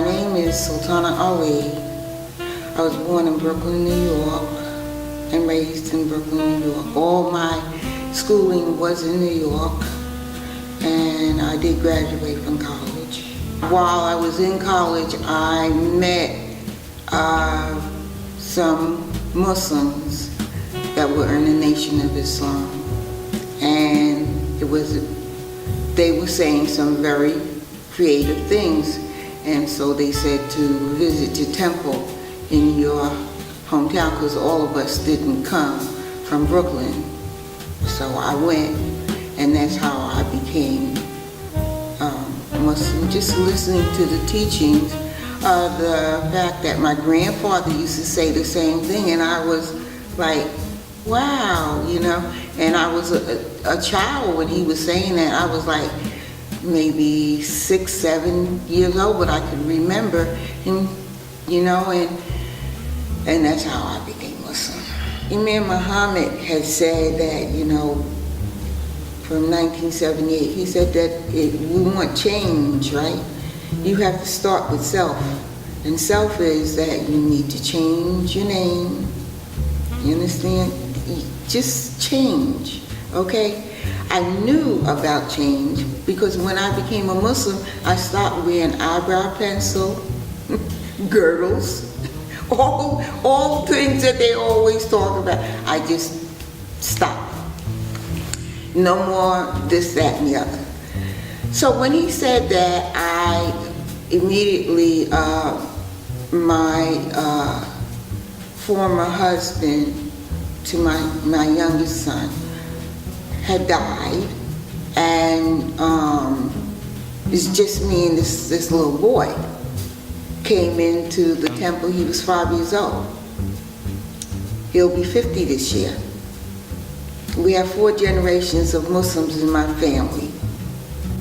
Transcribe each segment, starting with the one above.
My name is Sultana Ali. I was born in Brooklyn, New York, and raised in Brooklyn, New York. All my schooling was in New York, and I did graduate from college. While I was in college, I met some Muslims that were in the Nation of Islam, and they were saying some very creative things, and so they said to visit your temple in your hometown, because all of us didn't come from Brooklyn. So I went, and that's how I became Muslim, just listening to the teachings. The fact that my grandfather used to say the same thing, and I was like, wow, you know, and I was a child when he was saying that. I was like maybe 6, 7 years old, but I could remember him, you know, and that's how I became Muslim. Imam Muhammad had said that, you know, from 1978, he said that we want change, right? You have to start with self, and self is that you need to change your name, you understand? Just change, okay? I knew about change because when I became a Muslim, I stopped wearing eyebrow pencil, girdles, all things that they always talk about. I just stopped. No more this, that, and the other. So when he said that, I immediately, my former husband to my youngest son had died, and it's just me and this little boy came into the temple. He was 5 years old. He'll be 50 this year. We have 4 generations of Muslims in my family.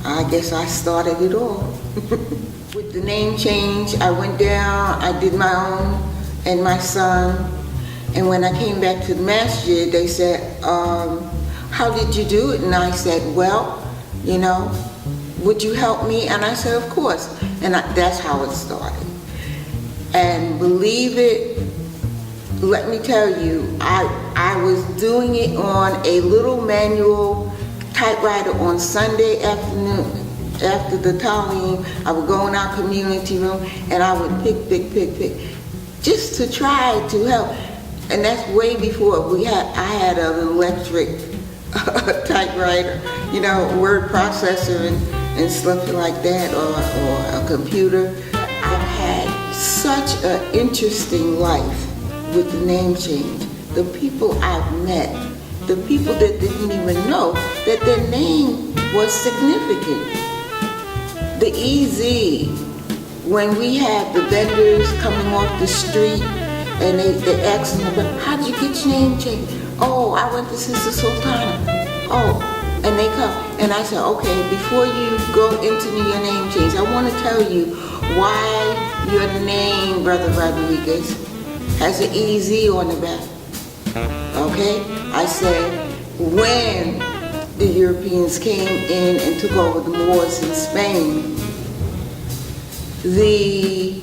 I guess I started it all. With the name change, I went down, I did my own and my son, and when I came back to the Masjid, they said, how did you do it? And I said, well, you know, would you help me? And I said, of course. And that's how it started. And believe it, let me tell you, I was doing it on a little manual typewriter on Sunday afternoon. After the Talim, I would go in our community room and I would pick, just to try to help. And that's way before I had an electric typewriter, you know, word processor and stuff like that, or a computer. I've had such an interesting life with the name change. The people I've met, the people that didn't even know that their name was significant. The EZ, when we had the vendors coming off the street and they asked them, how'd you get your name changed? Oh, I went to Sister Sultana. Oh, and they come. And I said, okay, before you go into your name change, I want to tell you why your name, Brother Rodriguez, has an EZ on the back. Okay? I said, when the Europeans came in and took over the Moors in Spain, the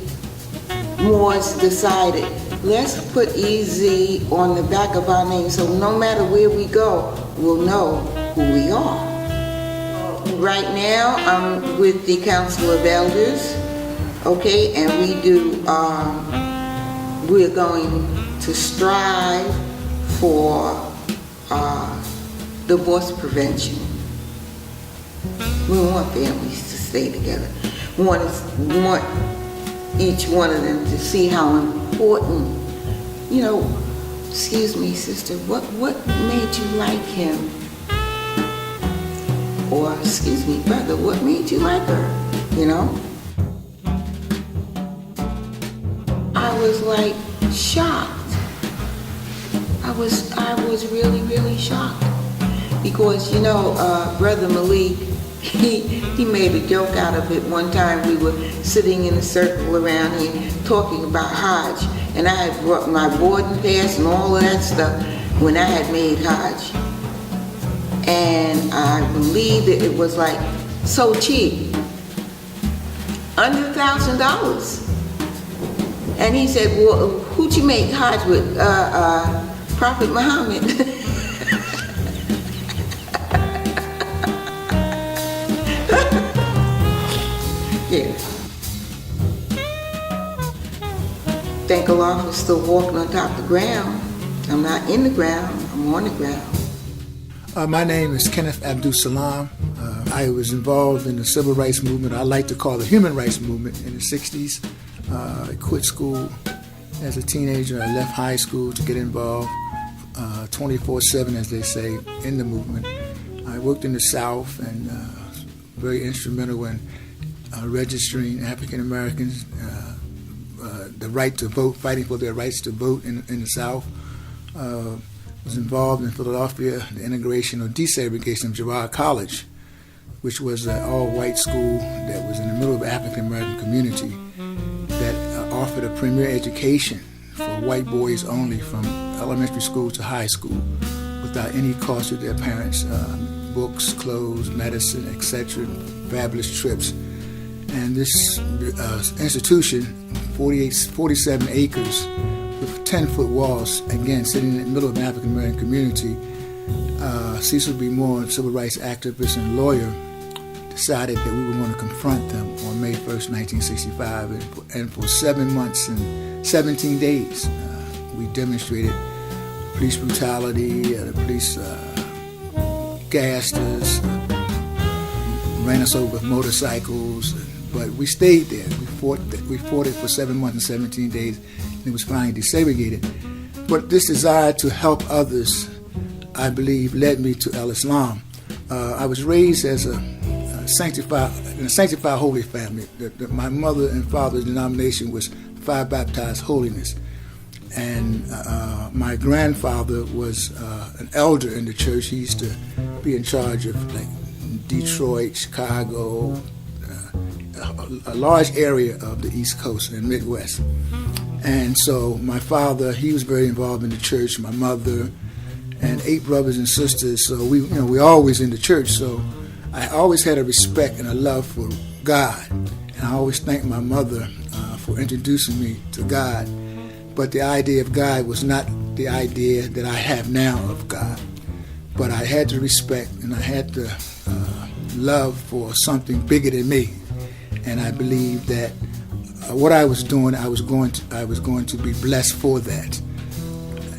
Moors decided, let's put EZ on the back of our name so no matter where we go, we'll know who we are. Right now, I'm with the Council of Elders, okay, and we're going to strive for divorce prevention. We want families to stay together. We want each one of them to see how important, you know, excuse me, sister, what made you like him? Or, excuse me, brother, what made you like her? You know? I was like shocked. I was really, really shocked. Because, you know, Brother Malik, he made a joke out of it. One time we were sitting in a circle around here talking about Hajj, and I had brought my boarding pass and all of that stuff when I had made Hajj. And I believe that it was like so cheap. under $1,000. And he said, well, who'd you make Hajj with? Prophet Muhammad. Yeah. Thank Allah for still walking on top of the ground. I'm not in the ground, I'm on the ground. My name is Kenneth Abdul Salam. I was involved in the civil rights movement, I like to call the human rights movement, in the 60s. I quit school as a teenager. I left high school to get involved 24/7, as they say, in the movement. I worked in the South and very instrumental in registering African Americans the right to vote, fighting for their rights to vote in the South. Was involved in Philadelphia, the integration or desegregation of Girard College, which was an all-white school that was in the middle of the African American community that offered a premier education for white boys only from elementary school to high school without any cost to their parents, books, clothes, medicine, etc., fabulous trips. And this institution, 47 acres with 10-foot walls, again, sitting in the middle of an African American community, Cecil B. Moore, a civil rights activist and lawyer, decided that we were going to confront them on May 1st, 1965. And for 7 months and 17 days, we demonstrated police brutality, the police gassed us, ran us over with motorcycles, but we stayed there. We fought it for 7 months and 17 days, and it was finally desegregated. But this desire to help others, I believe, led me to Al-Islam. I was raised as in a sanctified holy family. My mother and father's denomination was Five Baptized Holiness. And my grandfather was an elder in the church. He used to be in charge of like Detroit, Chicago, a large area of the East Coast and Midwest. And so my father, he was very involved in the church. My mother and 8 brothers and sisters. So we always in the church. So I always had a respect and a love for God. And I always thank my mother for introducing me to God. But the idea of God was not the idea that I have now of God. But I had the respect and I had the love for something bigger than me. And I believe that what I was doing, I was going to be blessed for that.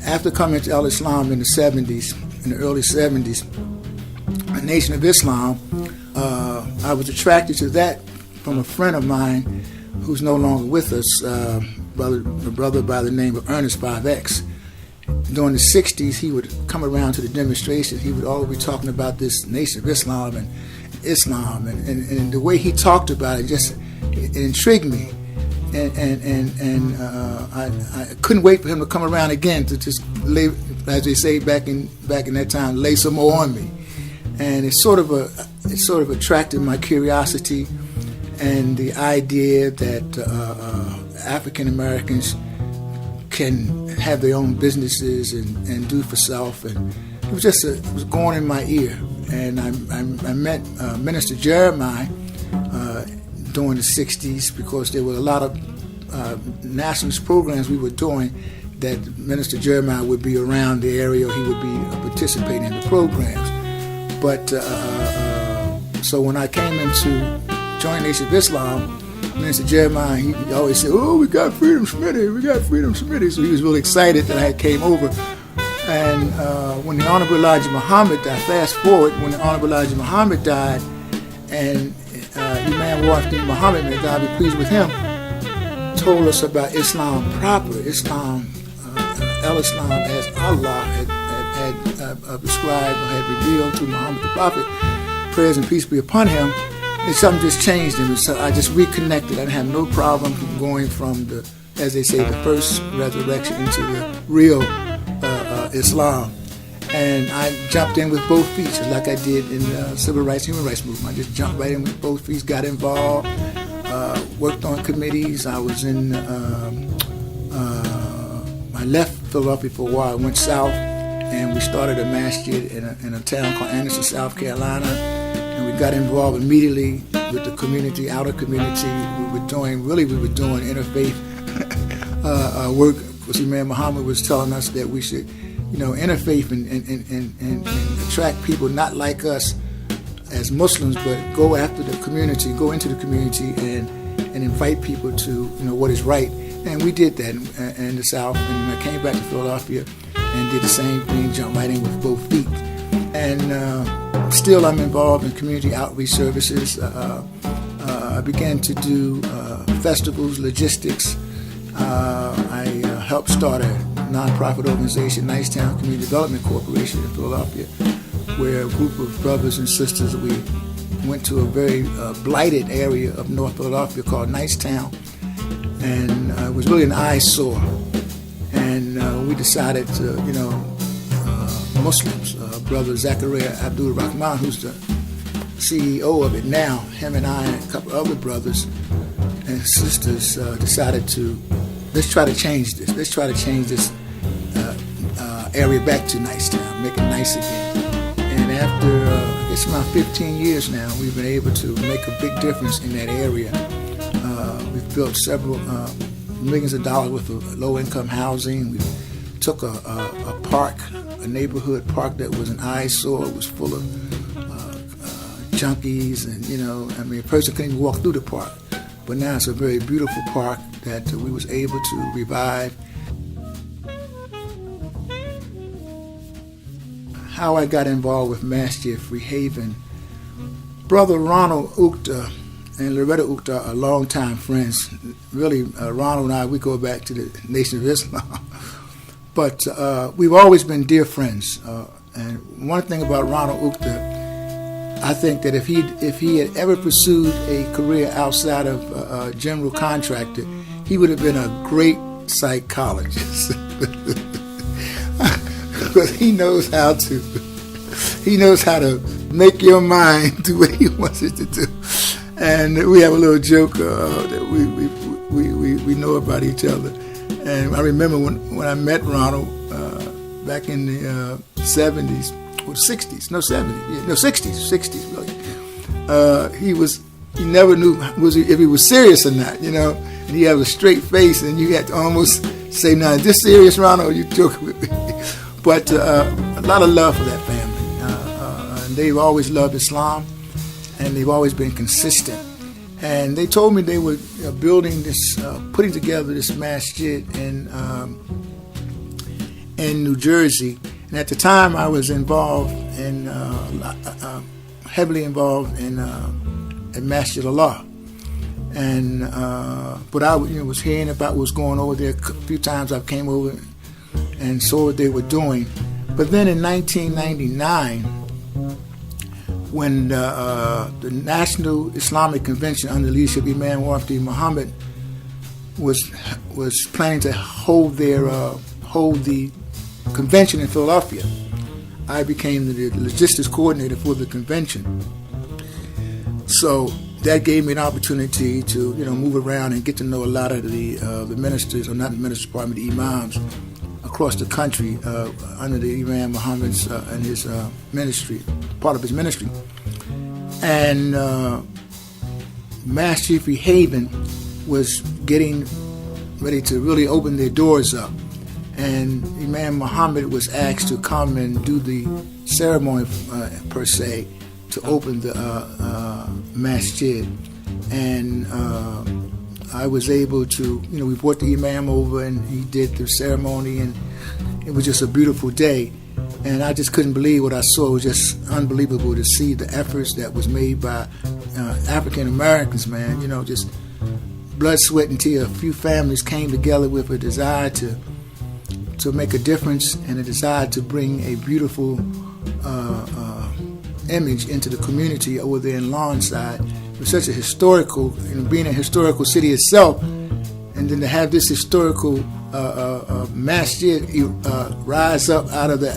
After coming to Al-Islam in the 70s, in the early 70s, a Nation of Islam, I was attracted to that from a friend of mine who's no longer with us, a brother by the name of Ernest 5X. During the 60s, he would come around to the demonstration. He would always be talking about this Nation of Islam and Islam, and the way he talked about it it intrigued me. And I couldn't wait for him to come around again to just lay, as they say back in that time, lay some more on me. And it sort of attracted my curiosity and the idea that African Americans can have their own businesses and do for self. And it was going in my ear. And I met Minister Jeremiah during the 60s because there were a lot of nationalist programs we were doing that Minister Jeremiah would be around the area, or he would be participating in the programs. But so when I came into join Nation of Islam, Minister Jeremiah, he always said, "Oh, we got Freedom Smitty, we got Freedom Smitty." So he was really excited that I came over. And when the Honorable Elijah Muhammad died, fast forward, when the Honorable Elijah Muhammad died, and Imam Wafdi Muhammad, may God be pleased with him, told us about Islam proper, Islam, Al-Islam as Allah had prescribed or had revealed to Muhammad the Prophet, prayers and peace be upon him, and something just changed in me. So I just reconnected. I didn't have no problem going from the, as they say, the first resurrection into the real Islam. And I jumped in with both feet, just like I did in the civil rights, human rights movement. I just jumped right in with both feet, got involved, worked on committees. I was in, I left Philadelphia for a while, I went south, and we started a masjid in a town called Anderson, South Carolina. And we got involved immediately with the community, outer community. We were doing interfaith work. Because Imam Muhammad was telling us that we should, interfaith and attract people not like us as Muslims, but go after the community, go into the community and invite people to, what is right. And we did that in the South. And I came back to Philadelphia and did the same thing, jumped right in with both feet. And still I'm involved in community outreach services. I began to do festivals, logistics. I helped start a nonprofit organization, Nicetown Community Development Corporation in Philadelphia, where a group of brothers and sisters, we went to a very blighted area of North Philadelphia called Nicetown, and it was really an eyesore. And we decided to, Muslims, brother Zachariah Abdul Rahman, who's the CEO of it now, him and I and a couple other brothers and sisters decided to, let's try to change this. Let's try to change this area back to Nicetown, make it nice again. And after, it's around 15 years now, we've been able to make a big difference in that area. We've built several millions of dollars worth of low-income housing. We took a park, a neighborhood park that was an eyesore. It was full of junkies and, a person couldn't even walk through the park. But now it's a very beautiful park that we was able to revive. How I got involved with Masjid Freehaven. Brother Ronald Ukhta and Loretta Ukhta are longtime friends. Really, Ronald and I, we go back to the Nation of Islam. But we've always been dear friends. And one thing about Ronald Ukhta, I think that if he had ever pursued a career outside of general contractor, he would have been a great psychologist. Because he knows how to make your mind do what he wants it to do. And we have a little joke that we know about each other. And I remember when I met Ronald back in the 70s, or 60s, no 70s, no 60s really. He never knew if he was serious or not, And he had a straight face, and you had to almost say, "Now, is this serious, Ronald, or are you joking with me?" But a lot of love for that family. And they've always loved Islam, and they've always been consistent. And they told me they were building this, putting together this masjid in New Jersey. And at the time, I was involved in, heavily involved in Masjid Allah. And but I was hearing about what was going over there. A few times I came over and saw what they were doing. But then in 1999, when the National Islamic Convention under the leadership of Imam Muhammad was planning to hold the convention in Philadelphia, I became the logistics coordinator for the convention. So that gave me an opportunity to move around and get to know a lot of the ministers, or not the ministers, pardon me, the imams across the country under the Imam Muhammad's and his ministry, part of his ministry. And Masjid Freehaven was getting ready to really open their doors up. And Imam Muhammad was asked to come and do the ceremony per se to open the masjid. And I was able to, we brought the Imam over and he did the ceremony, and it was just a beautiful day. And I just couldn't believe what I saw. It was just unbelievable to see the efforts that was made by African Americans, man. Just blood, sweat, and tears. A few families came together with a desire to make a difference and a desire to bring a beautiful image into the community over there in Lawnside. It was such a historical, being a historical city itself, and then to have this historical masjid rise up out of the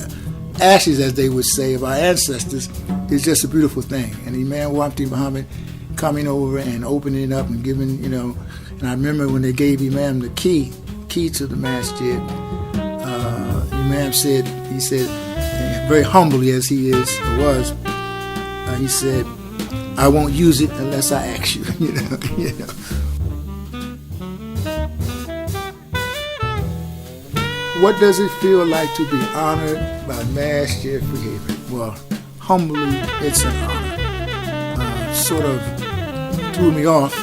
ashes, as they would say, of our ancestors, is just a beautiful thing. And Imam Muhammad coming over and opening it up and giving, and I remember when they gave Imam the key to the masjid, Imam said, very humbly as he was, he said, I won't use it unless I ask you. You know. What does it feel like to be honored by Masjid Freehaven? Well, humbly, it's an honor. Sort of threw me off.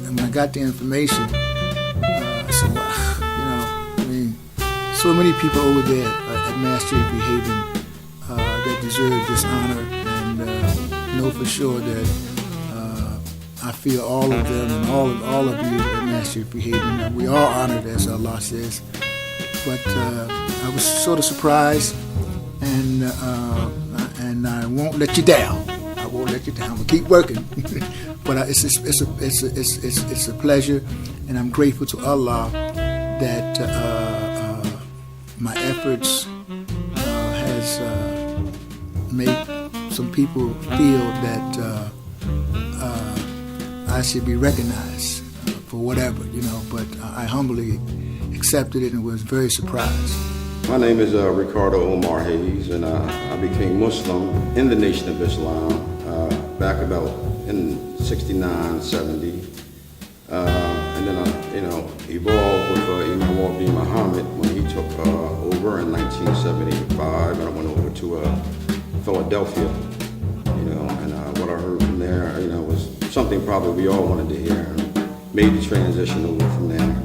When I got the information, I said, well, I mean, so many people over there at Masjid Freehaven that deserve this honor, and know for sure that I feel all of them and all of you at Masjid Freehaven. We are honored, as Allah says. But I was sort of surprised, and I won't let you down. I won't let you down. We'll keep working. But it's a pleasure, and I'm grateful to Allah that my efforts has made some people feel that I should be recognized for whatever, But I humbly accepted it and was very surprised. My name is Ricardo Omar Hayes, and I became Muslim in the Nation of Islam back about in 69, 70. And then I, evolved with Imam Al-Din Muhammad when he took over in 1975, and I went over to Philadelphia, and what I heard from there, was something probably we all wanted to hear, and made the transition over from there.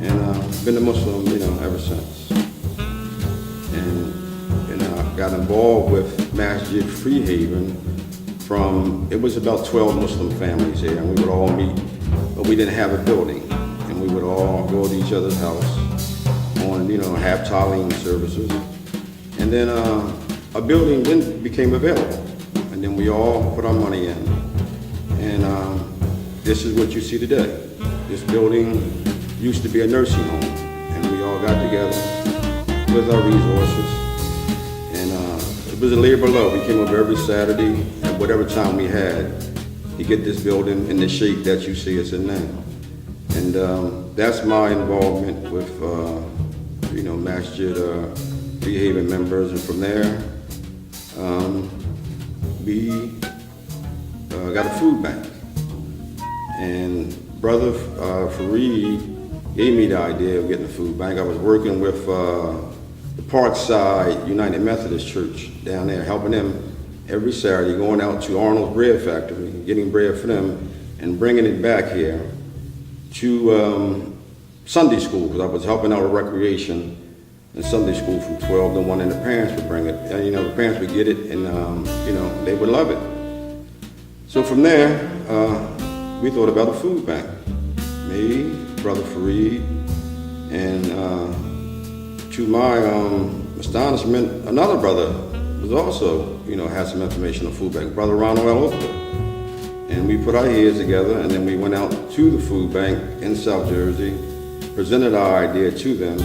And been a Muslim, ever since. And I got involved with Masjid Freehaven it was about 12 Muslim families here, and we would all meet, but we didn't have a building. And we would all go to each other's house on, have Talim services. And then a building then became available. And then we all put our money in. And this is what you see today. This building used to be a nursing home, and we all got together with our resources, and it was a labor of love. We came over every Saturday at whatever time we had to get this building in the shape that you see us in now. And that's my involvement with Masjid Freehaven members, and from there we got a food bank, and Brother Fareed gave me the idea of getting a food bank. I was working with the Parkside United Methodist Church down there, helping them every Saturday, going out to Arnold's Bread Factory, getting bread for them, and bringing it back here to Sunday school, because I was helping out with recreation in Sunday school from 12 to 1, and the parents would bring it. And, the parents would get it, and, they would love it. So from there, we thought about a food bank. Me, Brother Fareed, and to my astonishment, another brother was also, had some information on food bank, Brother Ronald L. Oakley. And we put our heads together, and then we went out to the food bank in South Jersey, presented our idea to them,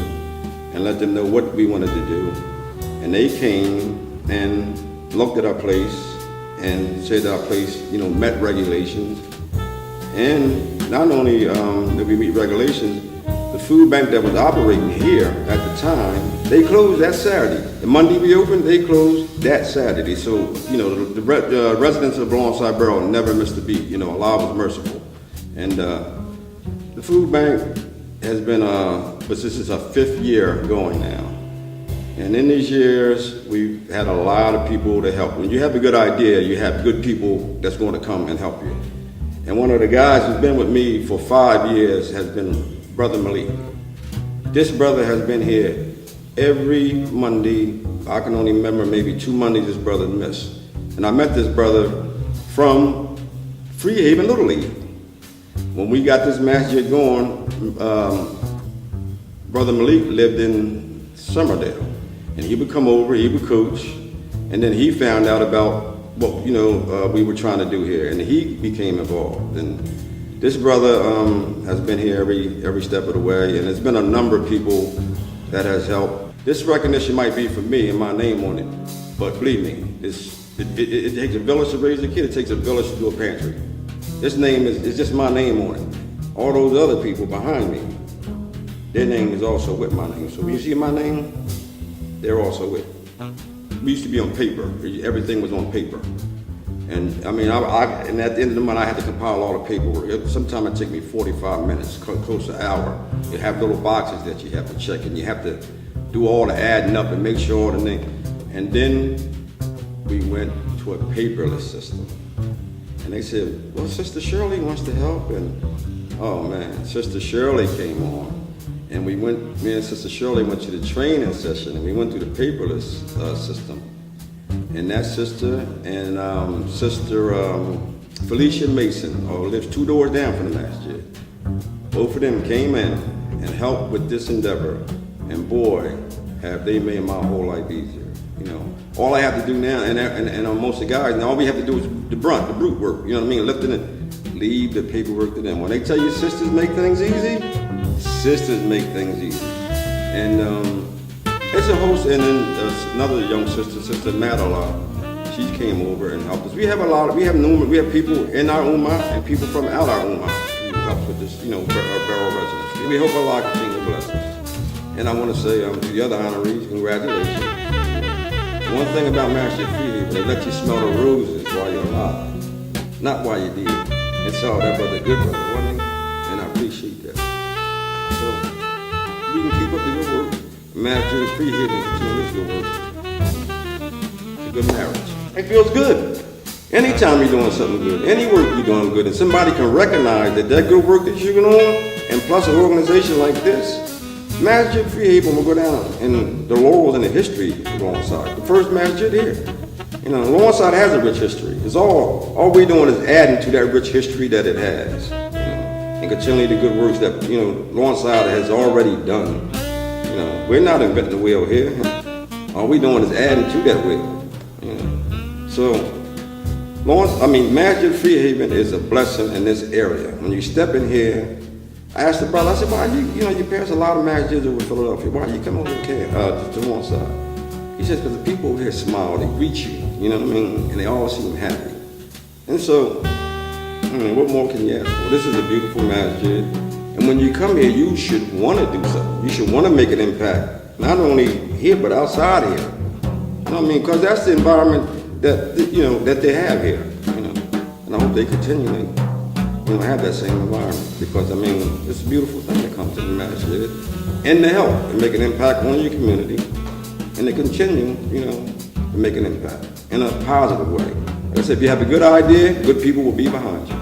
and let them know what we wanted to do. And they came and looked at our place and said our place, met regulations. And not only did we meet regulations, the food bank that was operating here at the time, they closed that Saturday. The Monday we opened, they closed that Saturday. So, the residents of Alongside Borough never missed a beat. Allah was merciful. And the food bank has been, but this is our 5th year going now. And in these years, we've had a lot of people to help. When you have a good idea, you have good people that's going to come and help you. And one of the guys who's been with me for 5 years has been Brother Malik. This brother has been here every Monday. I can only remember maybe 2 Mondays this brother missed. And I met this brother from Freehaven Little League. When we got this masjid going, Brother Malik lived in Summerdale. And he would come over, he would coach, and then he found out about what we were trying to do here, and he became involved. And this brother has been here every step of the way, and there's been a number of people that has helped. This recognition might be for me and my name on it, but believe me, it takes a village to raise a kid. It takes a village to do a pantry. This name is just my name on it. All those other people behind me, their name is also with my name. So when you see my name, they're also with. We used to be on paper. Everything was on paper. And I mean, and at the end of the month, I had to compile all the paperwork. Sometimes it took me 45 minutes, close to an hour. You have little boxes that you have to check, and you have to do all the adding up and make sure all the thing. And then we went to a paperless system. And they said, well, Sister Shirley wants to help. And oh man, Sister Shirley came on. And me and Sister Shirley went to the training session, and we went through the paperless system. And that sister and Sister Felicia Mason, who lives 2 doors down from the Masjid, both of them came in and helped with this endeavor. And boy, have they made my whole life easier. You know, all I have to do now, and most of the guys, now all we have to do is the brute work. You know what I mean? Lifting it, leave the paperwork to them. When they tell you sisters make things easy, sisters make things easy. And it's a host, and then another young sister, Sister Madeline, she came over and helped us. We have people in our ummah and people from out our ummah who helps with this, you know, borough residents. We hope Allah continue to bless us. And I want to say to the other honorees, congratulations. One thing about Masjid Freehaven, they let you smell the roses while you're alive, not while you're dead. And so that brother, good brother, wasn't he? And I appreciate that. So we can keep up the good work. Masjid Freehaven continue this good work. It's a good marriage. It feels good. Anytime you're doing something good, any work you're doing good, and somebody can recognize that good work that you're doing, and plus an organization like this, Masjid Freehaven will go down in the laurels and the history of Lawnside. The first masjid here. You know, Lawnside has a rich history. It's all we're doing is adding to that rich history that it has. You know, and continually the good works that, you know, Lawnside has already done. You know, we're not inventing the wheel here. All we're doing is adding to that wheel. You know. So Masjid Freehaven is a blessing in this area. When you step in here, I asked the brother, I said, why you pass a lot of masjids over Philadelphia. Why you come over to one side? He says, because the people over here smile, they greet you, you know what I mean? And they all seem happy. And so, what more can you ask for? This is a beautiful masjid. And when you come here, you should want to do something. You should want to make an impact. Not only here, but outside here. You know what I mean? Because that's the environment that they have here. You know, and I hope they continually have that same environment, because it's a beautiful thing to come to the masjid and to help and make an impact on your community, and to continue, to make an impact in a positive way. Like I said, if you have a good idea, good people will be behind you.